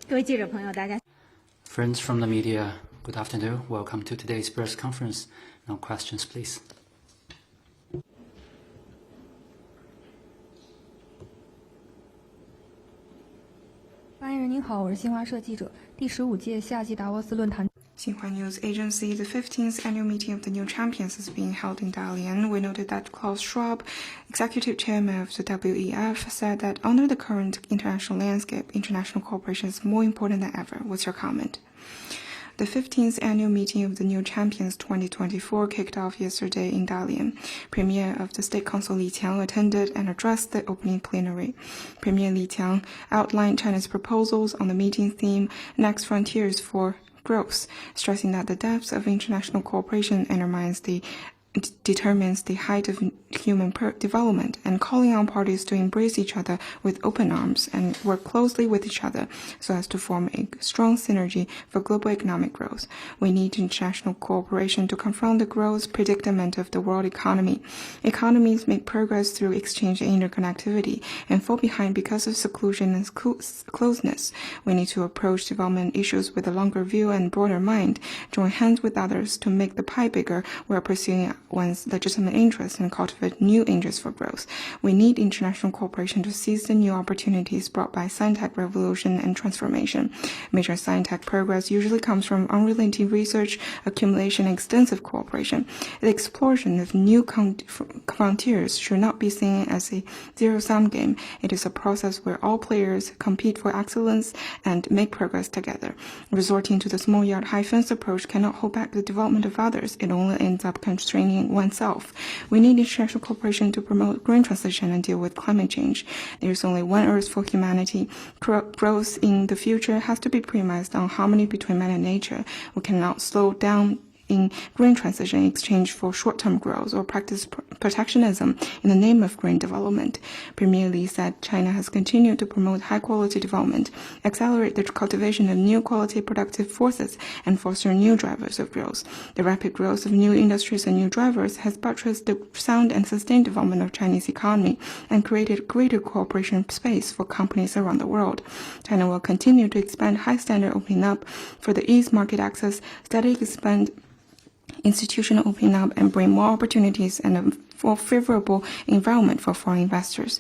各位记者朋友，大家 Friends from the media, good afternoon. Welcome to today's press conference. No questions, please. 发言人您好，我是新华社记者。第15届夏季达沃斯论坛。ChinaUS Agency, the 15th annual meeting of the new champions is being held in Dalian. We noted that Klaus Schwab, executive chairman of the WEF, said that under the current international landscape, international cooperation is more important than ever. What's your comment? The 15th annual meeting of the New Champions 2024 kicked off yesterday in Dalian. Premier of the State Council Li Qiang attended and addressed the opening plenary. Premier Li Qiang outlined China's proposals on the meeting theme, Next Frontiers for Growth, stressing that the depth of international cooperation determines the height of human development, and calling on parties to embrace each other with open arms and work closely with each other so as to form a strong synergy for global economic growth. We need international cooperation to confront the growth predicament of the world economy. Economies make progress through exchange and interconnectivity and fall behind because of seclusion and closeness. We need to approach development issues with a longer view and broader mind, join hands with others to make the pie bigger while pursuing one's legitimate interests and cultivate new interests for growth. We need international cooperation to seize the new opportunities brought by scientific revolution and transformation. Major scientific progress usually comes from unrelenting research, accumulation, and extensive cooperation. The exploration of new frontiers should not be seen as a zero-sum game. It is a process where all players compete for excellence and make progress together. Resorting to the small yard high-fence approach cannot hold back the development of others. It only ends up constraining oneself. We need international cooperation to promote green transition and deal with climate change. There is only one Earth for humanity. Growth in the future has to be premised on harmony between man and nature. We cannot slow down in green transition in exchange for short-term growth or practice protectionism in the name of green development. Premier Li said China has continued to promote high-quality development, accelerate the cultivation of new quality productive forces, and foster new drivers of growth. The rapid growth of new industries and new drivers has buttressed the sound and sustained development of Chinese economy and created greater cooperation space for companies around the world. China will continue to expand high-standard opening up for the ease market access, steadily expand institutional opening up, and bring more opportunities and a more favorable environment for foreign investors.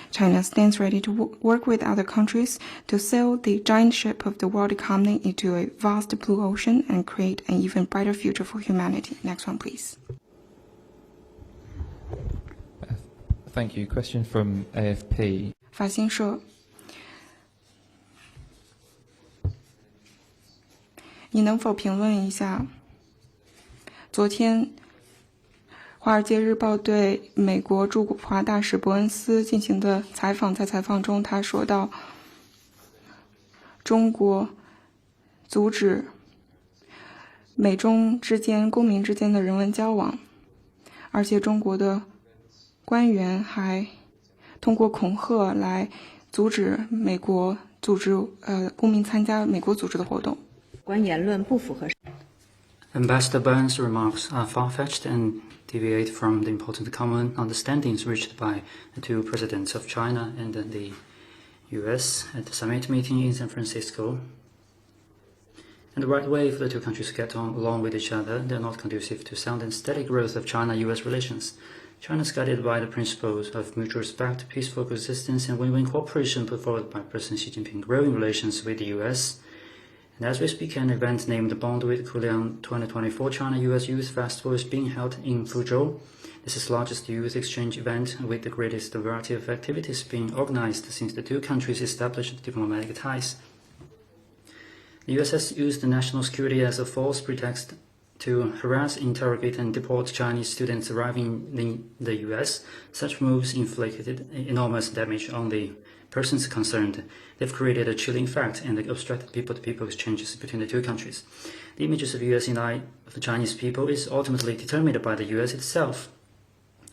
China stands ready to work with other countries to sail the giant ship of the world economy into a vast blue ocean and create an even brighter future for humanity. Next one, please. Thank you. Question from AFP. 法新社，你能否评论一下昨天《华尔街日报》对美国驻华大使伯恩斯进行的采访？在采访中，他说到，中国阻止美中之间公民之间的人文交往，而且中国的官员还通过恐吓来阻止美国组织公民参加美国组织的活动。关言论不符合。Ambassador Burns' remarks are far-fetched and deviate from the important common understandings reached by the two presidents of China and the US at the summit meeting in San Francisco. And the right way for the two countries to get on along with each other, they are not conducive to sound and steady growth of China-US relations. China is guided by the principles of mutual respect, peaceful coexistence, and win-win cooperation put forward by President Xi Jinping, growing relations with the US. And as we speak, an event named the Bond with Kuliang 2024 China-US Youth Festival is being held in Fuzhou. This is the largest youth exchange event with the greatest variety of activities being organized since the two countries established diplomatic ties. The US has used the national security as a false pretext to harass, interrogate, and deport Chinese students arriving in the US. Such moves inflicted enormous damage on the persons concerned. They've created a chilling fact and obstructed people-to-people exchanges between the two countries. The images of the US in the eye of the Chinese people is ultimately determined by the US itself.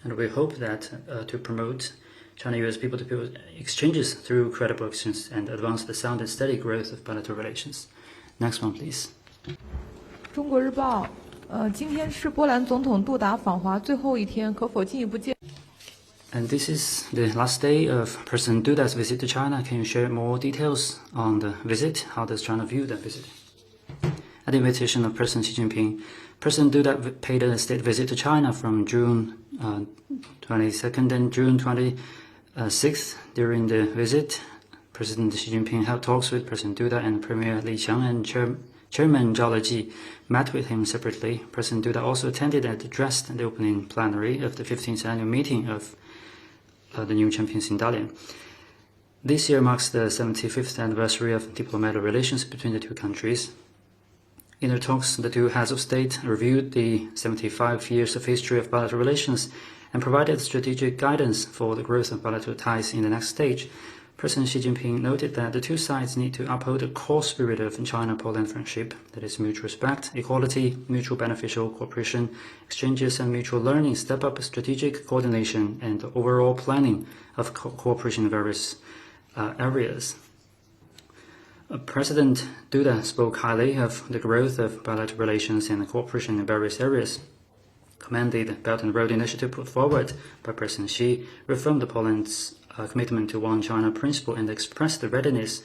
And we hope that to promote China-US people-to-people exchanges through credible exchanges and advance the sound and steady growth of bilateral relations. Next one, please. 中国日报，今天是波兰总统杜达访华最后一天，可否进一步介？ And this is the last day of President Duda's visit to China. Can you share more details on the visit? How does China view the visit? At the invitation of President Xi Jinping, President Duda paid a state visit to China from June 22nd and June 26th. During the visit, President Xi Jinping held talks with President Duda, and Premier Li Qiang and Chairman Zhao Leji met with him separately. President Duda also attended and addressed the opening plenary of the 15th annual meeting of the new champions in Dalian. This year marks the 75th anniversary of diplomatic relations between the two countries. In their talks, the two heads of state reviewed the 75 years of history of bilateral relations and provided strategic guidance for the growth of bilateral ties in the next stage. President Xi Jinping noted that the two sides need to uphold the core spirit of China-Poland friendship, that is mutual respect, equality, mutual beneficial cooperation, exchanges and mutual learning, step up strategic coordination and overall planning of cooperation in various areas. President Duda spoke highly of the growth of bilateral relations and cooperation in various areas, commended the Belt and Road Initiative put forward by President Xi, reaffirmed Poland's commitment to One China principle, and expressed the readiness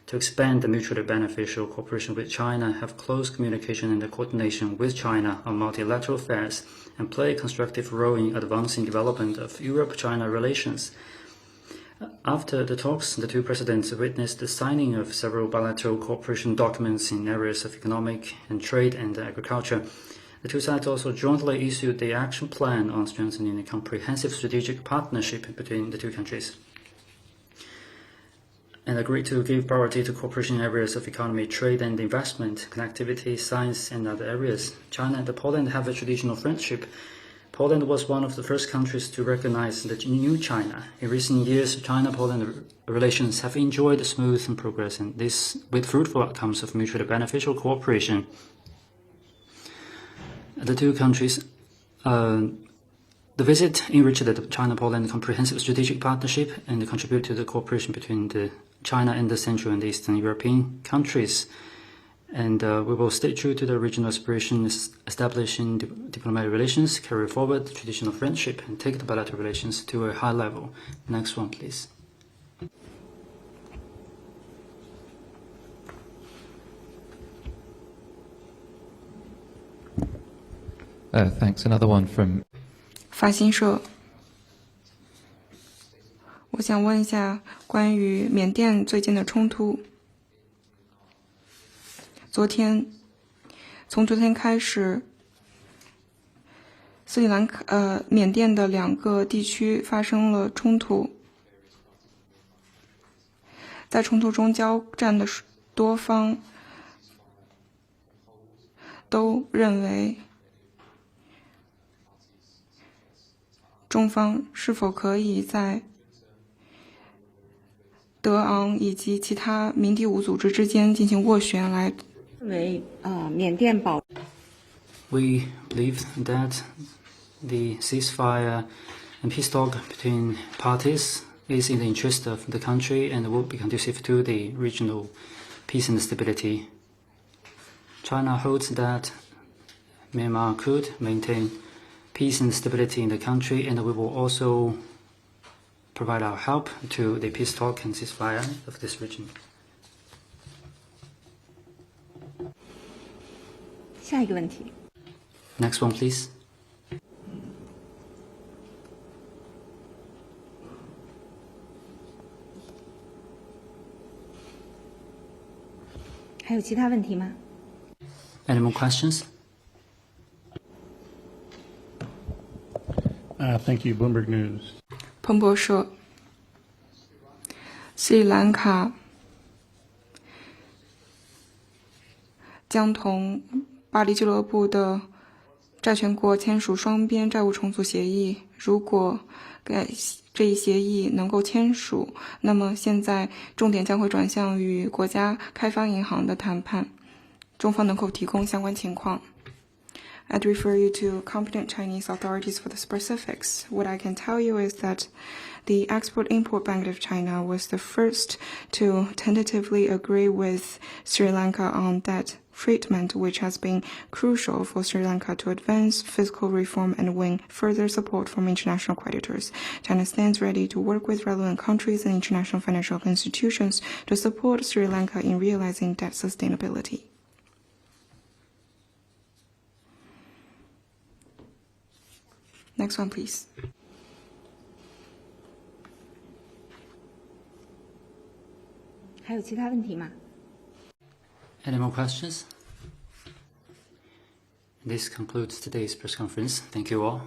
to expand the mutually beneficial cooperation with China, have close communication and coordination with China on multilateral affairs, and play a constructive role in advancing development of Europe-China relations. After the talks, the two presidents witnessed the signing of several bilateral cooperation documents in areas of economic and trade and agriculture. The two sides also jointly issued the action plan on strengthening a comprehensive strategic partnership between the two countries, and agreed to give priority to cooperation in areas of economy, trade and investment, connectivity, science and other areas. China and Poland have a traditional friendship. Poland was one of the first countries to recognize the new China. In recent years, China-Poland relations have enjoyed smooth progress, and this with fruitful outcomes of mutually beneficial cooperation. The two countries, the visit enriched the China-Poland comprehensive strategic partnership and contributed to the cooperation between China and the Central and Eastern European countries. And we will stay true to the regional aspirations, establishing diplomatic relations, carry forward the traditional friendship, and take the bilateral relations to a high level. Next one, please. Thanks. Another one from 法新社，我想问一下关于缅甸最近的冲突。从昨天开始，缅甸的2个地区发生了冲突，在冲突中交战的多方都认为，中方是否可以在德昂以及其他民地武组织之间进行斡旋来。为缅甸保。We believe that the ceasefire and peace talk between parties is in the interest of the country and will be conducive to the regional peace and stability. China holds that Myanmar could maintain peace and stability in the country, and we will also provide our help to the peace talk and ceasefire of this region. 下一个问题。Next one, please. 还有其他问题吗？ Any more questions? Thank you. Bloomberg News. 彭博社，斯里兰卡将同巴黎俱乐部的债权国签署双边债务重组协议。如果这一协议能够签署，那么现在重点将会转向与国家开发银行的谈判，中方能够提供相关情况。I'd refer you to competent Chinese authorities for the specifics. What I can tell you is that the Export-Import Bank of China was the first to tentatively agree with Sri Lanka on debt treatment, which has been crucial for Sri Lanka to advance fiscal reform and win further support from international creditors. China stands ready to work with relevant countries and international financial institutions to support Sri Lanka in realizing debt sustainability. Next one, please. Any more questions? This concludes today's press conference. Thank you all.